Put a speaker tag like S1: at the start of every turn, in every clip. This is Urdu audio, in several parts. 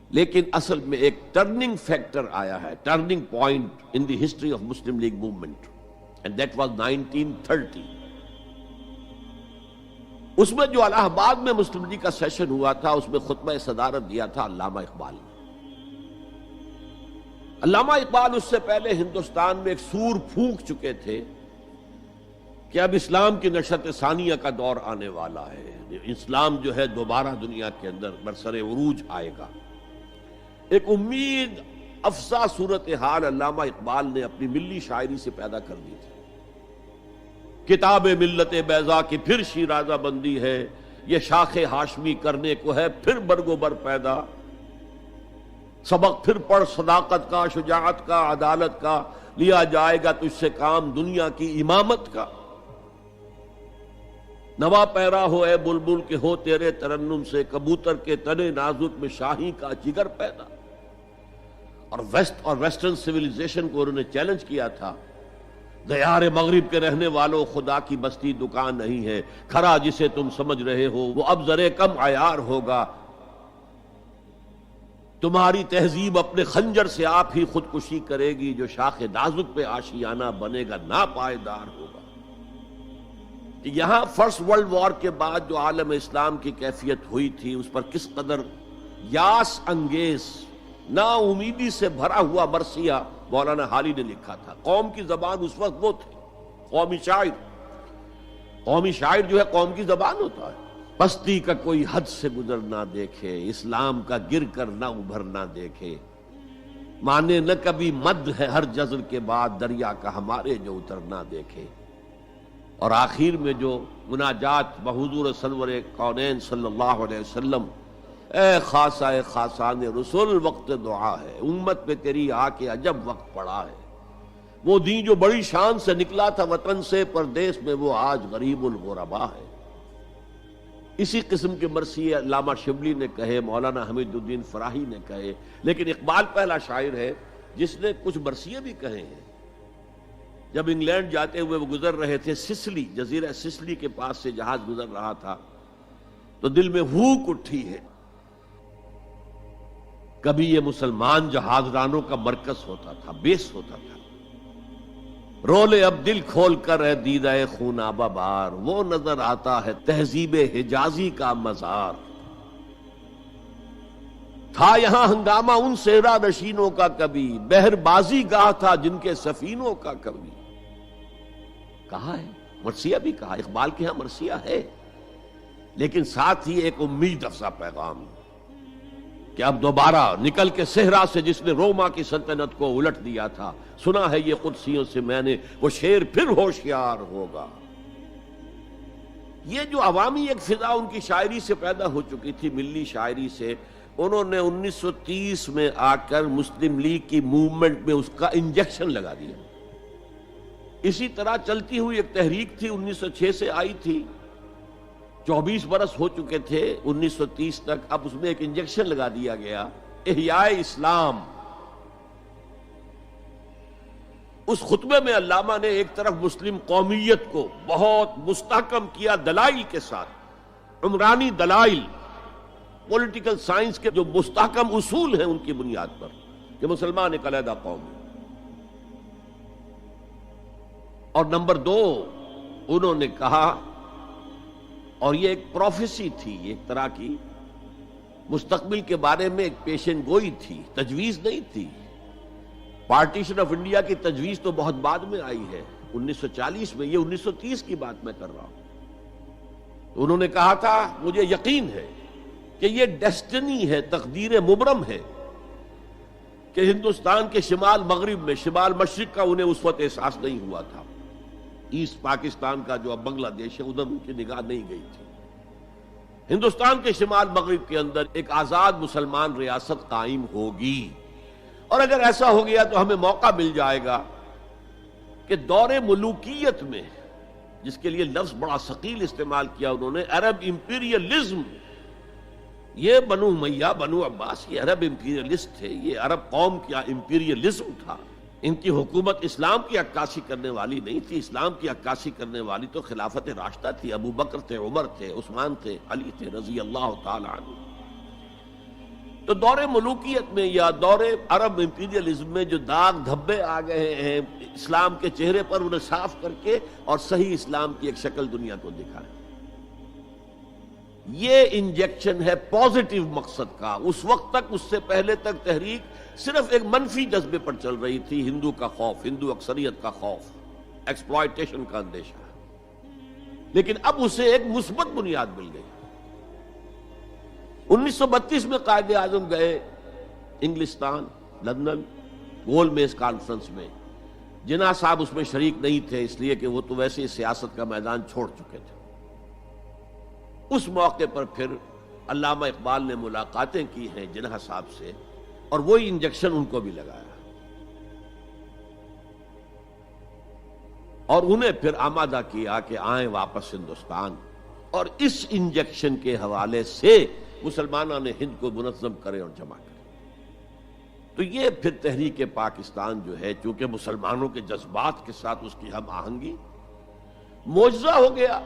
S1: لیکن اصل میں ایک ٹرننگ فیکٹر آیا ہے، turning point in the history of Muslim league movement, and that was 1930۔ اس میں جو الہ آباد میں مسلم لیگ کا سیشن ہوا تھا، اس میں خطبہ صدارت دیا تھا علامہ اقبال نے۔ علامہ اقبال اس سے پہلے ہندوستان میں ایک سور پھونک چکے تھے کہ اب اسلام کی نشأت ثانیہ کا دور آنے والا ہے، اسلام جو ہے دوبارہ دنیا کے اندر برسر عروج آئے گا۔ ایک امید افزا صورتحال علامہ اقبال نے اپنی ملی شاعری سے پیدا کر دی تھی۔ کتاب ملت بیضا کی پھر شیرازہ بندی ہے، یہ شاخ ہاشمی کرنے کو ہے پھر برگ و بر پیدا، سبق پھر پڑھ صداقت کا، شجاعت کا، عدالت کا، لیا جائے گا تجھ سے کام دنیا کی امامت کا۔ نوا پیرا ہو اے بلبل کہ ہو تیرے ترنم سے کبوتر کے تنے نازک میں شاہی کا جگر پیدا۔ اور ویسٹرن سویلائزیشن کو انہوں نے چیلنج کیا تھا، دیار مغرب کے رہنے والوں خدا کی بستی دکان نہیں ہے، کھرا جسے تم سمجھ رہے ہو وہ اب ذرے کم عیار ہوگا، تمہاری تہذیب اپنے خنجر سے آپ ہی خودکشی کرے گی، جو شاخ نازک پہ آشیانہ بنے گا ناپائیدار ہوگا۔ کہ یہاں فرسٹ ورلڈ وار کے بعد جو عالم اسلام کی کیفیت ہوئی تھی، اس پر کس قدر یاس انگیز نا امیدی سے بھرا ہوا مرثیہ مولانا حالی نے لکھا تھا۔ قوم کی زبان اس وقت وہ تھی، قومی شاعر۔ قومی شاعر جو ہے قوم کی زبان ہوتا ہے۔ پستی کا کوئی حد سے گزر نہ دیکھے، اسلام کا گر کر نہ ابھر نہ دیکھے، مانے نہ کبھی مد ہے ہر جزر کے بعد دریا کا ہمارے جو اتر نہ دیکھے۔ اور آخر میں جو مناجات بحضور سرور کونین صلی اللہ علیہ وسلم، اے خاصہ خاصان رسول وقت دعا ہے، امت پہ تیری آ کے عجب وقت پڑا ہے، وہ دین جو بڑی شان سے نکلا تھا وطن سے پردیس میں وہ آج غریب الغربا ہے۔ اسی قسم کے مرثیے علامہ شبلی نے کہے، مولانا حمید الدین فراہی نے کہے، لیکن اقبال پہلا شاعر ہے جس نے کچھ مرثیے بھی کہے ہیں۔ جب انگلینڈ جاتے ہوئے وہ گزر رہے تھے سسلی، جزیرہ سسلی کے پاس سے جہاز گزر رہا تھا، تو دل میں ہوک اٹھی ہے، کبھی یہ مسلمان جہاز رانوں کا مرکز ہوتا تھا، بیس ہوتا تھا، رولے اب دل کھول کر اے دیدہ خونابہ بار، وہ نظر آتا ہے تہذیب حجازی کا مزار، تھا یہاں ہنگامہ ان صحرا نشینوں کا کبھی، بحر بازی گاہ تھا جن کے سفینوں کا کبھی۔ کہا ہے مرثیہ بھی کہا، اقبال کے ہاں مرثیہ ہے، لیکن ساتھ ہی ایک امید افزا پیغام کہ اب دوبارہ نکل کے صحرا سے جس نے روما کی سلطنت کو الٹ دیا تھا، سنا ہے یہ قدسیوں سے میں نے وہ شیر پھر ہوشیار ہوگا۔ یہ جو عوامی ایک فضا ان کی شاعری سے پیدا ہو چکی تھی، ملی شاعری سے، انہوں نے 1930 میں آ کر مسلم لیگ کی موومنٹ میں اس کا انجیکشن لگا دیا۔ اسی طرح چلتی ہوئی ایک تحریک تھی، 1906 سے آئی تھی، 24 برس ہو چکے تھے 1930 تک، اب اس میں ایک انجیکشن لگا دیا گیا، احیاء اسلام۔ اس خطبے میں علامہ نے ایک طرف مسلم قومیت کو بہت مستحکم کیا دلائل کے ساتھ، عمرانی دلائل، پولیٹیکل سائنس کے جو مستحکم اصول ہیں ان کی بنیاد پر کہ مسلمان ایک علیحدہ قوم ہے۔ اور نمبر 2 انہوں نے کہا، اور یہ ایک پروفیسی تھی، ایک طرح کی مستقبل کے بارے میں ایک پیشن گوئی تھی، تجویز نہیں تھی۔ پارٹیشن آف انڈیا کی تجویز تو بہت بعد میں آئی ہے، 1940 میں، یہ 1930 کی بات میں کر رہا ہوں۔ تو انہوں نے کہا تھا مجھے یقین ہے کہ یہ ڈیسٹنی ہے، تقدیر مبرم ہے کہ ہندوستان کے شمال مغرب میں، شمال مشرق کا انہیں اس وقت احساس نہیں ہوا تھا، ایسٹ پاکستان کا جو اب بنگلہ دیش ہے ادھر ان کی نگاہ نہیں گئی تھی، ہندوستان کے شمال مغرب کے اندر ایک آزاد مسلمان ریاست قائم ہوگی، اور اگر ایسا ہو گیا تو ہمیں موقع مل جائے گا کہ دور ملوکیت میں، جس کے لیے لفظ بڑا ثقیل استعمال کیا انہوں نے، عرب امپیریلزم، یہ بنو امیہ، بنو عباس یہ عرب امپیریلسٹ تھے، یہ عرب قوم کا امپیریلزم تھا، ان کی حکومت اسلام کی عکاسی کرنے والی نہیں تھی، اسلام کی عکاسی کرنے والی تو خلافت راشدہ تھی، ابو بکر تھے، عمر تھے، عثمان تھے، علی تھے رضی اللہ تعالی عنہ۔ تو دور ملوکیت میں یا دور عرب امپیریلزم میں جو داغ دھبے آ گئے ہیں اسلام کے چہرے پر، انہیں صاف کر کے اور صحیح اسلام کی ایک شکل دنیا کو دکھائیں، یہ انجیکشن ہے پازیٹیو مقصد کا۔ اس وقت تک، اس سے پہلے تک تحریک صرف ایک منفی جذبے پر چل رہی تھی، ہندو کا خوف، ہندو اکثریت کا خوف، ایکسپلائٹیشن کا اندیشہ، لیکن اب اسے ایک مثبت بنیاد مل گئی۔ 1932 میں قائد اعظم گئے انگلستان، لندن، گول میز کانفرنس میں۔ جناح صاحب اس میں شریک نہیں تھے، اس لیے کہ وہ تو ویسے ہی سیاست کا میدان چھوڑ چکے تھے۔ اس موقع پر پھر علامہ اقبال نے ملاقاتیں کی ہیں جناح صاحب سے، اور وہی انجیکشن ان کو بھی لگایا، اور انہیں پھر آمادہ کیا کہ آئیں واپس ہندوستان، اور اس انجیکشن کے حوالے سے مسلمانوں نے ہند کو منظم کرے اور جمع کرے۔ تو یہ پھر تحریک پاکستان جو ہے، چونکہ مسلمانوں کے جذبات کے ساتھ اس کی ہم آہنگی، معجزہ ہو گیا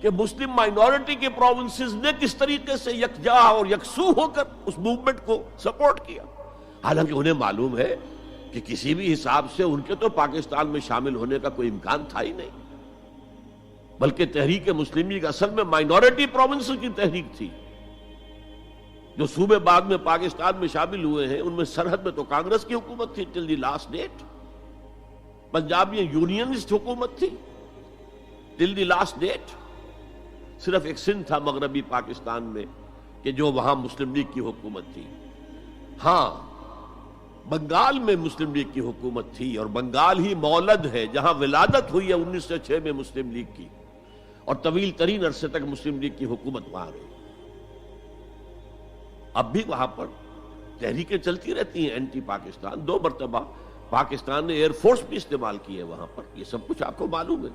S1: کہ مسلم مائنورٹی کے پروونسز نے کس طریقے سے یکجا اور یکسو ہو کر اس موومنٹ کو سپورٹ کیا، حالانکہ انہیں معلوم ہے کہ کسی بھی حساب سے ان کے تو پاکستان میں شامل ہونے کا کوئی امکان تھا ہی نہیں، بلکہ تحریک مسلم لیگ اصل میں مائنورٹی پروونسز کی تحریک تھی۔ جو صوبے بعد میں پاکستان میں شامل ہوئے ہیں، ان میں سرحد میں تو کانگریس کی حکومت تھی ٹل دی لاسٹ ڈیٹ، پنجاب میں یونینسٹ حکومت تھی ٹل دی لاسٹ ڈیٹ، صرف ایک سندھ تھا مغربی پاکستان میں کہ جو وہاں مسلم لیگ کی حکومت تھی۔ ہاں، بنگال میں مسلم لیگ کی حکومت تھی، اور بنگال ہی مولد ہے جہاں ولادت ہوئی ہے 1906 میں مسلم لیگ کی، اور طویل ترین عرصے تک مسلم لیگ کی حکومت وہاں رہی۔ اب بھی وہاں پر تحریکیں چلتی رہتی ہیں اینٹی پاکستان، 2 مرتبہ پاکستان نے ایئر فورس بھی استعمال کی ہے وہاں پر، یہ سب کچھ آپ کو معلوم ہے۔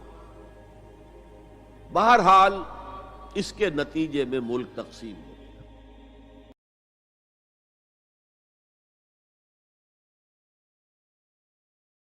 S1: بہرحال اس کے نتیجے میں ملک تقسیم